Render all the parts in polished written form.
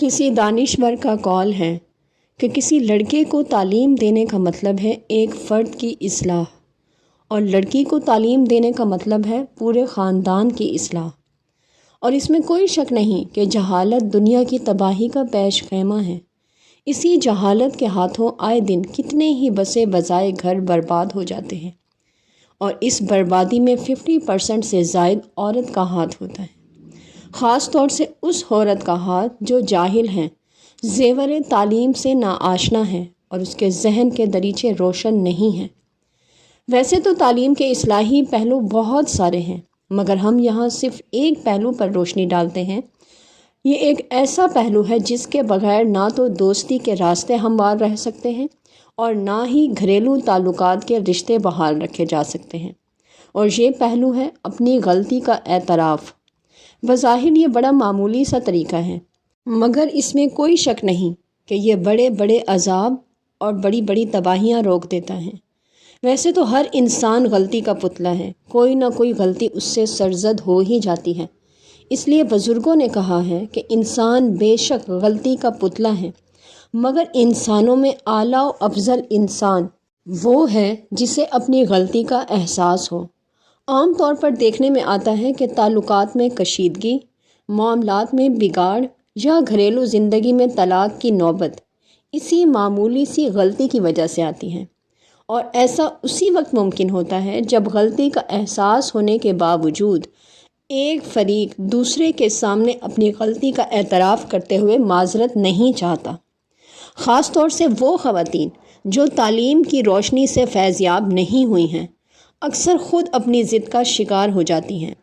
کسی دانشور کا قول ہے کہ کسی لڑکے کو تعلیم دینے کا مطلب ہے ایک فرد کی اصلاح، اور لڑکی کو تعلیم دینے کا مطلب ہے پورے خاندان کی اصلاح۔ اور اس میں کوئی شک نہیں کہ جہالت دنیا کی تباہی کا پیش خیمہ ہے۔ اسی جہالت کے ہاتھوں آئے دن کتنے ہی بسے بجائے گھر برباد ہو جاتے ہیں، اور اس بربادی میں 50% سے زائد عورت کا ہاتھ ہوتا ہے، خاص طور سے اس عورت کا ہاتھ جو جاہل ہیں، زیور تعلیم سے ناآشنا ہے اور اس کے ذہن کے دریچے روشن نہیں ہیں۔ ویسے تو تعلیم کے اصلاحی پہلو بہت سارے ہیں، مگر ہم یہاں صرف ایک پہلو پر روشنی ڈالتے ہیں۔ یہ ایک ایسا پہلو ہے جس کے بغیر نہ تو دوستی کے راستے ہموار رہ سکتے ہیں اور نہ ہی گھریلو تعلقات کے رشتے بحال رکھے جا سکتے ہیں، اور یہ پہلو ہے اپنی غلطی کا اعتراف۔ بظاہر یہ بڑا معمولی سا طریقہ ہے، مگر اس میں کوئی شک نہیں کہ یہ بڑے بڑے عذاب اور بڑی بڑی تباہیاں روک دیتا ہے۔ ویسے تو ہر انسان غلطی کا پتلا ہے، کوئی نہ کوئی غلطی اس سے سرزد ہو ہی جاتی ہے۔ اس لیے بزرگوں نے کہا ہے کہ انسان بے شک غلطی کا پتلا ہے، مگر انسانوں میں اعلیٰ و افضل انسان وہ ہے جسے اپنی غلطی کا احساس ہو۔ عام طور پر دیکھنے میں آتا ہے کہ تعلقات میں کشیدگی، معاملات میں بگاڑ یا گھریلو زندگی میں طلاق کی نوبت اسی معمولی سی غلطی کی وجہ سے آتی ہے، اور ایسا اسی وقت ممکن ہوتا ہے جب غلطی کا احساس ہونے کے باوجود ایک فریق دوسرے کے سامنے اپنی غلطی کا اعتراف کرتے ہوئے معذرت نہیں چاہتا۔ خاص طور سے وہ خواتین جو تعلیم کی روشنی سے فیضیاب نہیں ہوئی ہیں، اکثر خود اپنی ضد کا شکار ہو جاتی ہیں۔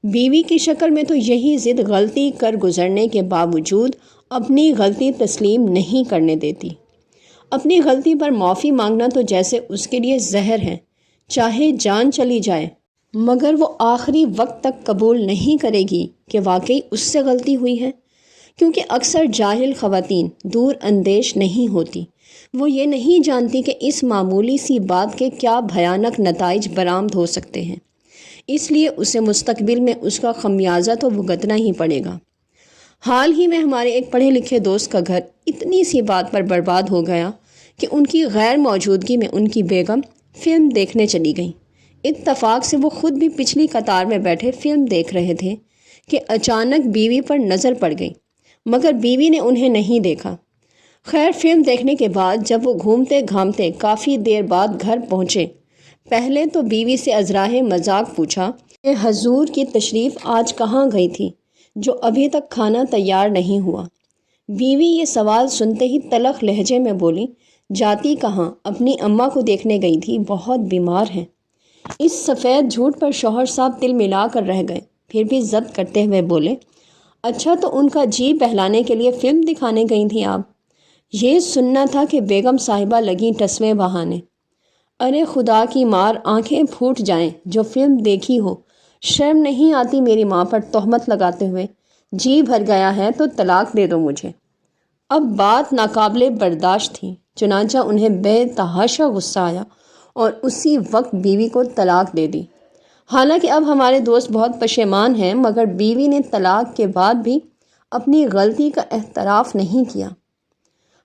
بیوی کی شکل میں تو یہی ضد غلطی کر گزرنے کے باوجود اپنی غلطی تسلیم نہیں کرنے دیتی۔ اپنی غلطی پر معافی مانگنا تو جیسے اس کے لیے زہر ہے، چاہے جان چلی جائے مگر وہ آخری وقت تک قبول نہیں کرے گی کہ واقعی اس سے غلطی ہوئی ہے، کیونکہ اکثر جاہل خواتین دور اندیش نہیں ہوتی۔ وہ یہ نہیں جانتی کہ اس معمولی سی بات کے کیا بھیانک نتائج برآمد ہو سکتے ہیں، اس لیے اسے مستقبل میں اس کا خمیازہ تو بھگتنا ہی پڑے گا۔ حال ہی میں ہمارے ایک پڑھے لکھے دوست کا گھر اتنی سی بات پر برباد ہو گیا کہ ان کی غیر موجودگی میں ان کی بیگم فلم دیکھنے چلی گئیں۔ اتفاق سے وہ خود بھی پچھلی قطار میں بیٹھے فلم دیکھ رہے تھے کہ اچانک بیوی پر نظر پڑ گئی، مگر بیوی نے انہیں نہیں دیکھا۔ خیر، فلم دیکھنے کے بعد جب وہ گھومتے گھامتے کافی دیر بعد گھر پہنچے، پہلے تو بیوی سے ازراہ مذاق پوچھا کہ حضور کی تشریف آج کہاں گئی تھی جو ابھی تک کھانا تیار نہیں ہوا۔ بیوی یہ سوال سنتے ہی تلخ لہجے میں بولی، جاتی کہاں، اپنی اماں کو دیکھنے گئی تھی، بہت بیمار ہیں۔ اس سفید جھوٹ پر شوہر صاحب تل ملا کر رہ گئے، پھر بھی ضبط کرتے ہوئے بولے، اچھا تو ان کا جی بہلانے کے لیے فلم دکھانے گئی تھیں آپ؟ یہ سننا تھا کہ بیگم صاحبہ لگیں ٹسویں بہانے۔ ارے خدا کی مار، آنکھیں پھوٹ جائیں، جو فلم دیکھی ہو، شرم نہیں آتی میری ماں پر تہمت لگاتے ہوئے؟ جی بھر گیا ہے تو طلاق دے دو مجھے۔ اب بات ناقابل برداشت تھی، چنانچہ انہیں بے تحاشا غصہ آیا اور اسی وقت بیوی کو طلاق دے دی۔ حالانکہ اب ہمارے دوست بہت پشیمان ہیں، مگر بیوی نے طلاق کے بعد بھی اپنی غلطی کا اعتراف نہیں کیا۔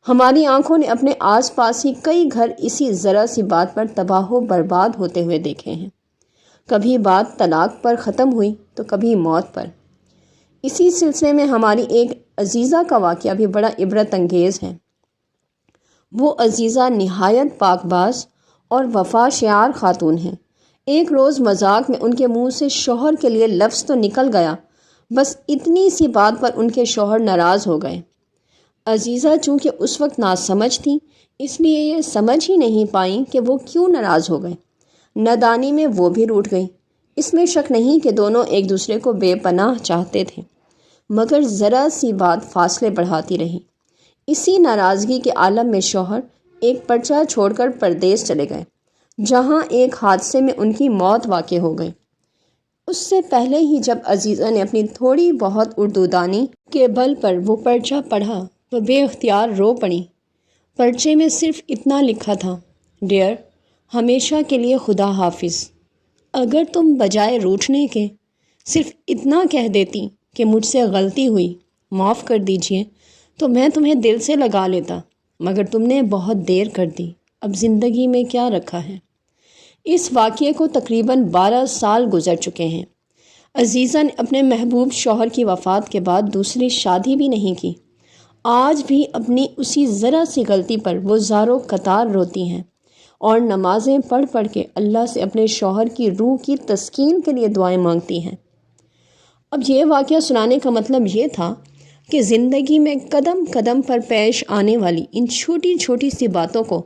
ہماری آنکھوں نے اپنے آس پاس ہی کئی گھر اسی ذرا سی بات پر تباہ و برباد ہوتے ہوئے دیکھے ہیں۔ کبھی بات طلاق پر ختم ہوئی تو کبھی موت پر۔ اسی سلسلے میں ہماری ایک عزیزہ کا واقعہ بھی بڑا عبرت انگیز ہے۔ وہ عزیزہ نہایت پاک باز اور وفا شعار خاتون ہیں۔ ایک روز مذاق میں ان کے منہ سے شوہر کے لیے لفظ تو نکل گیا، بس اتنی سی بات پر ان کے شوہر ناراض ہو گئے۔ عزیزہ چونکہ اس وقت ناسمجھ تھیں، اس لیے یہ سمجھ ہی نہیں پائیں کہ وہ کیوں ناراض ہو گئے۔ نادانی میں وہ بھی روٹھ گئیں۔ اس میں شک نہیں کہ دونوں ایک دوسرے کو بے پناہ چاہتے تھے، مگر ذرا سی بات فاصلے بڑھاتی رہی۔ اسی ناراضگی کے عالم میں شوہر ایک پرچہ چھوڑ کر پردیس چلے گئے، جہاں ایک حادثے میں ان کی موت واقع ہو گئی۔ اس سے پہلے ہی جب عزیزہ نے اپنی تھوڑی بہت اردو دانی کے بل پر وہ پرچہ پڑھا تو بے اختیار رو پڑی۔ پرچے میں صرف اتنا لکھا تھا، ڈیئر، ہمیشہ کے لیے خدا حافظ۔ اگر تم بجائے روٹھنے کے صرف اتنا کہہ دیتی کہ مجھ سے غلطی ہوئی، معاف کر دیجئے، تو میں تمہیں دل سے لگا لیتا، مگر تم نے بہت دیر کر دی، اب زندگی میں کیا رکھا ہے۔ اس واقعے کو تقریباً 12 سال گزر چکے ہیں۔ عزیزہ نے اپنے محبوب شوہر کی وفات کے بعد دوسری شادی بھی نہیں کی۔ آج بھی اپنی اسی ذرا سی غلطی پر وہ زاروں قطار روتی ہیں اور نمازیں پڑھ پڑھ کے اللہ سے اپنے شوہر کی روح کی تسکین کے لیے دعائیں مانگتی ہیں۔ اب یہ واقعہ سنانے کا مطلب یہ تھا کہ زندگی میں قدم قدم پر پیش آنے والی ان چھوٹی چھوٹی سی باتوں کو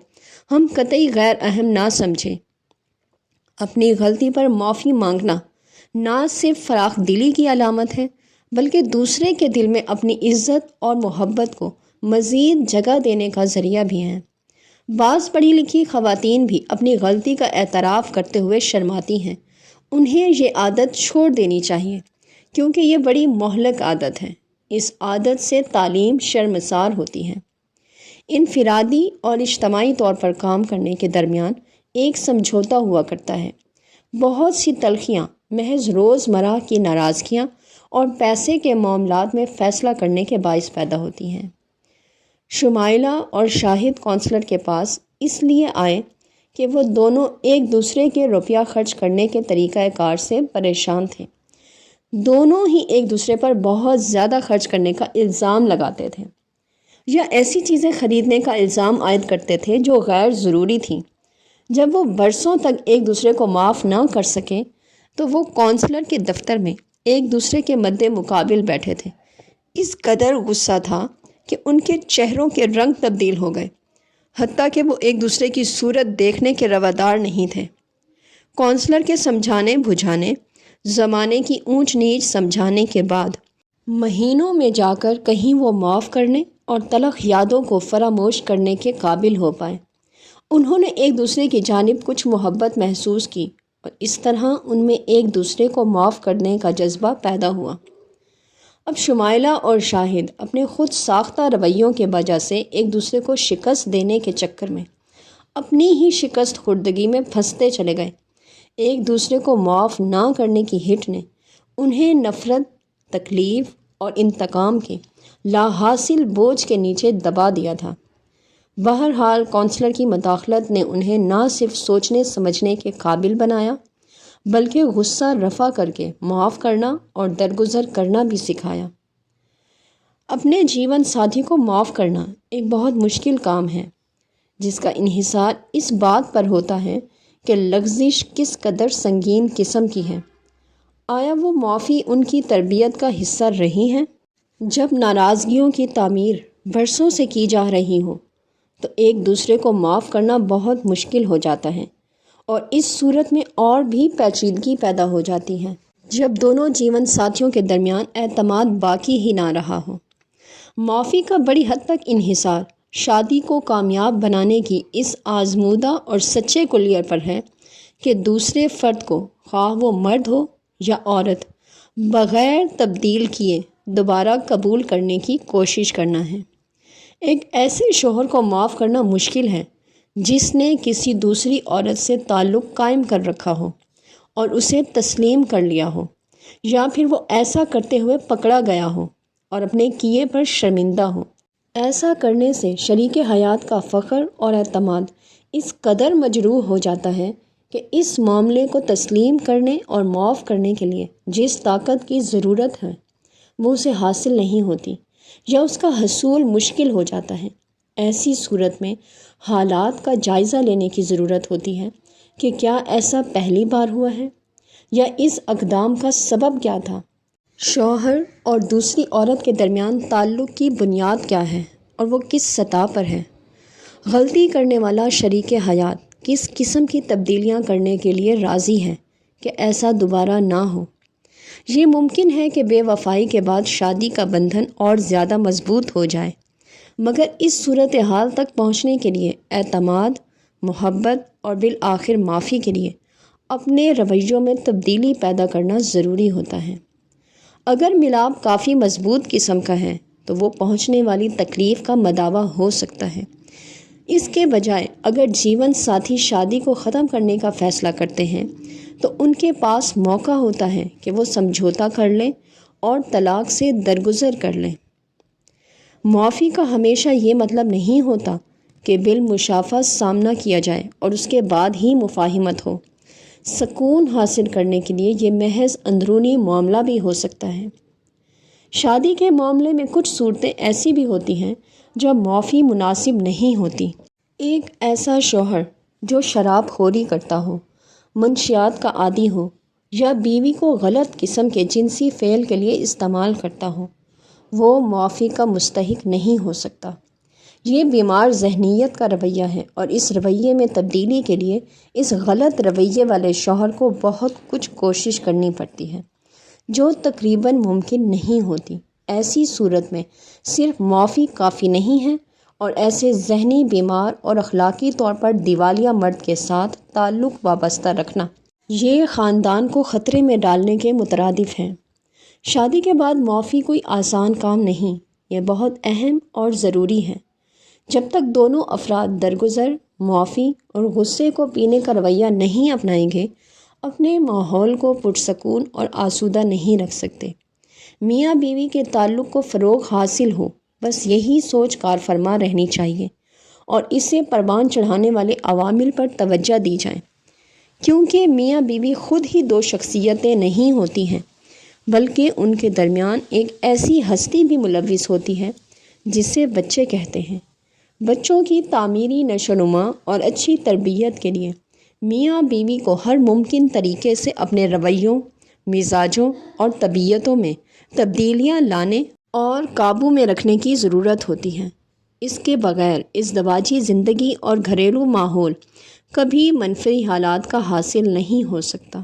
ہم قطعی غیر اہم نہ سمجھیں۔ اپنی غلطی پر معافی مانگنا نہ صرف فراخ دلی کی علامت ہے، بلکہ دوسرے کے دل میں اپنی عزت اور محبت کو مزید جگہ دینے کا ذریعہ بھی ہے۔ بعض پڑھی لکھی خواتین بھی اپنی غلطی کا اعتراف کرتے ہوئے شرماتی ہیں۔ انہیں یہ عادت چھوڑ دینی چاہیے، کیونکہ یہ بڑی مہلک عادت ہے۔ اس عادت سے تعلیم شرمسار ہوتی ہے۔ انفرادی اور اجتماعی طور پر کام کرنے کے درمیان ایک سمجھوتا ہوا کرتا ہے۔ بہت سی تلخیاں محض روزمرہ کی ناراضگیاں اور پیسے کے معاملات میں فیصلہ کرنے کے باعث پیدا ہوتی ہیں۔ شمائلہ اور شاہد کونسلر کے پاس اس لیے آئے کہ وہ دونوں ایک دوسرے کے روپیہ خرچ کرنے کے طریقہ کار سے پریشان تھے۔ دونوں ہی ایک دوسرے پر بہت زیادہ خرچ کرنے کا الزام لگاتے تھے، یا ایسی چیزیں خریدنے کا الزام عائد کرتے تھے جو غیر ضروری تھیں۔ جب وہ برسوں تک ایک دوسرے کو معاف نہ کر سکے تو وہ کونسلر کے دفتر میں ایک دوسرے کے مد مقابل بیٹھے تھے۔ اس قدر غصہ تھا کہ ان کے چہروں کے رنگ تبدیل ہو گئے، حتیٰ کہ وہ ایک دوسرے کی صورت دیکھنے کے روادار نہیں تھے۔ کونسلر کے سمجھانے بجھانے، زمانے کی اونچ نیچ سمجھانے کے بعد مہینوں میں جا کر کہیں وہ معاف کرنے اور تلخ یادوں کو فراموش کرنے کے قابل ہو پائے۔ انہوں نے ایک دوسرے کی جانب کچھ محبت محسوس کی اور اس طرح ان میں ایک دوسرے کو معاف کرنے کا جذبہ پیدا ہوا۔ اب شمائلہ اور شاہد اپنے خود ساختہ رویوں کے وجہ سے ایک دوسرے کو شکست دینے کے چکر میں اپنی ہی شکست خوردگی میں پھنستے چلے گئے۔ ایک دوسرے کو معاف نہ کرنے کی ہٹ نے انہیں نفرت، تکلیف اور انتقام کے لا حاصل بوجھ کے نیچے دبا دیا تھا۔ بہرحال کونسلر کی مداخلت نے انہیں نہ صرف سوچنے سمجھنے کے قابل بنایا، بلکہ غصہ رفع کر کے معاف کرنا اور درگزر کرنا بھی سکھایا۔ اپنے جیون ساتھی کو معاف کرنا ایک بہت مشکل کام ہے، جس کا انحصار اس بات پر ہوتا ہے کہ لغزش کس قدر سنگین قسم کی ہے۔ آیا وہ معافی ان کی تربیت کا حصہ رہی ہے؟ جب ناراضگیوں کی تعمیر برسوں سے کی جا رہی ہو تو ایک دوسرے کو معاف کرنا بہت مشکل ہو جاتا ہے، اور اس صورت میں اور بھی پیچیدگی پیدا ہو جاتی ہے جب دونوں جیون ساتھیوں کے درمیان اعتماد باقی ہی نہ رہا ہو۔ معافی کا بڑی حد تک انحصار شادی کو کامیاب بنانے کی اس آزمودہ اور سچے کلیہ پر ہے کہ دوسرے فرد کو، خواہ وہ مرد ہو یا عورت، بغیر تبدیل کیے دوبارہ قبول کرنے کی کوشش کرنا ہے۔ ایک ایسے شوہر کو معاف کرنا مشکل ہے جس نے کسی دوسری عورت سے تعلق قائم کر رکھا ہو اور اسے تسلیم کر لیا ہو، یا پھر وہ ایسا کرتے ہوئے پکڑا گیا ہو اور اپنے کیے پر شرمندہ ہو۔ ایسا کرنے سے شریک حیات کا فخر اور اعتماد اس قدر مجروح ہو جاتا ہے کہ اس معاملے کو تسلیم کرنے اور معاف کرنے کے لیے جس طاقت کی ضرورت ہے وہ اسے حاصل نہیں ہوتی، یا اس کا حصول مشکل ہو جاتا ہے۔ ایسی صورت میں حالات کا جائزہ لینے کی ضرورت ہوتی ہے کہ کیا ایسا پہلی بار ہوا ہے، یا اس اقدام کا سبب کیا تھا۔ شوہر اور دوسری عورت کے درمیان تعلق کی بنیاد کیا ہے اور وہ کس سطح پر ہے۔ غلطی کرنے والا شریک حیات کس قسم کی تبدیلیاں کرنے کے لیے راضی ہے کہ ایسا دوبارہ نہ ہو۔ یہ ممکن ہے کہ بے وفائی کے بعد شادی کا بندھن اور زیادہ مضبوط ہو جائے، مگر اس صورتحال تک پہنچنے کے لیے اعتماد، محبت اور بالآخر معافی کے لیے اپنے رویوں میں تبدیلی پیدا کرنا ضروری ہوتا ہے۔ اگر ملاپ کافی مضبوط قسم کا ہے تو وہ پہنچنے والی تکلیف کا مداوع ہو سکتا ہے۔ اس کے بجائے اگر جیون ساتھی شادی کو ختم کرنے کا فیصلہ کرتے ہیں تو ان کے پاس موقع ہوتا ہے کہ وہ سمجھوتا کر لیں اور طلاق سے درگزر کر لیں۔ معافی کا ہمیشہ یہ مطلب نہیں ہوتا کہ بالمشافہ سامنا کیا جائے اور اس کے بعد ہی مفاہمت ہو۔ سکون حاصل کرنے کے لیے یہ محض اندرونی معاملہ بھی ہو سکتا ہے۔ شادی کے معاملے میں کچھ صورتیں ایسی بھی ہوتی ہیں جو معافی مناسب نہیں ہوتی۔ ایک ایسا شوہر جو شراب خوری کرتا ہو، منشیات کا عادی ہو یا بیوی کو غلط قسم کے جنسی فعل کے لیے استعمال کرتا ہو، وہ معافی کا مستحق نہیں ہو سکتا۔ یہ بیمار ذہنیت کا رویہ ہے اور اس رویے میں تبدیلی کے لیے اس غلط رویے والے شوہر کو بہت کچھ کوشش کرنی پڑتی ہے جو تقریباً ممکن نہیں ہوتی۔ ایسی صورت میں صرف معافی کافی نہیں ہے اور ایسے ذہنی بیمار اور اخلاقی طور پر دیوالیہ مرد کے ساتھ تعلق وابستہ رکھنا یہ خاندان کو خطرے میں ڈالنے کے مترادف ہے۔ شادی کے بعد معافی کوئی آسان کام نہیں، یہ بہت اہم اور ضروری ہے۔ جب تک دونوں افراد درگزر معافی اور غصے کو پینے کا رویہ نہیں اپنائیں گے، اپنے ماحول کو پرسکون اور آسودہ نہیں رکھ سکتے۔ میاں بیوی کے تعلق کو فروغ حاصل ہو، بس یہی سوچ کار فرما رہنی چاہیے اور اسے پروان چڑھانے والے عوامل پر توجہ دی جائے، کیونکہ میاں بیوی خود ہی دو شخصیتیں نہیں ہوتی ہیں، بلکہ ان کے درمیان ایک ایسی ہستی بھی ملوث ہوتی ہے جسے بچے کہتے ہیں۔ بچوں کی تعمیری نشوونما اور اچھی تربیت کے لیے میاں بیوی کو ہر ممکن طریقے سے اپنے رویوں، مزاجوں اور طبیعتوں میں تبدیلیاں لانے اور قابو میں رکھنے کی ضرورت ہوتی ہے۔ اس کے بغیر ازدواجی زندگی اور گھریلو ماحول کبھی منفی حالات کا حاصل نہیں ہو سکتا۔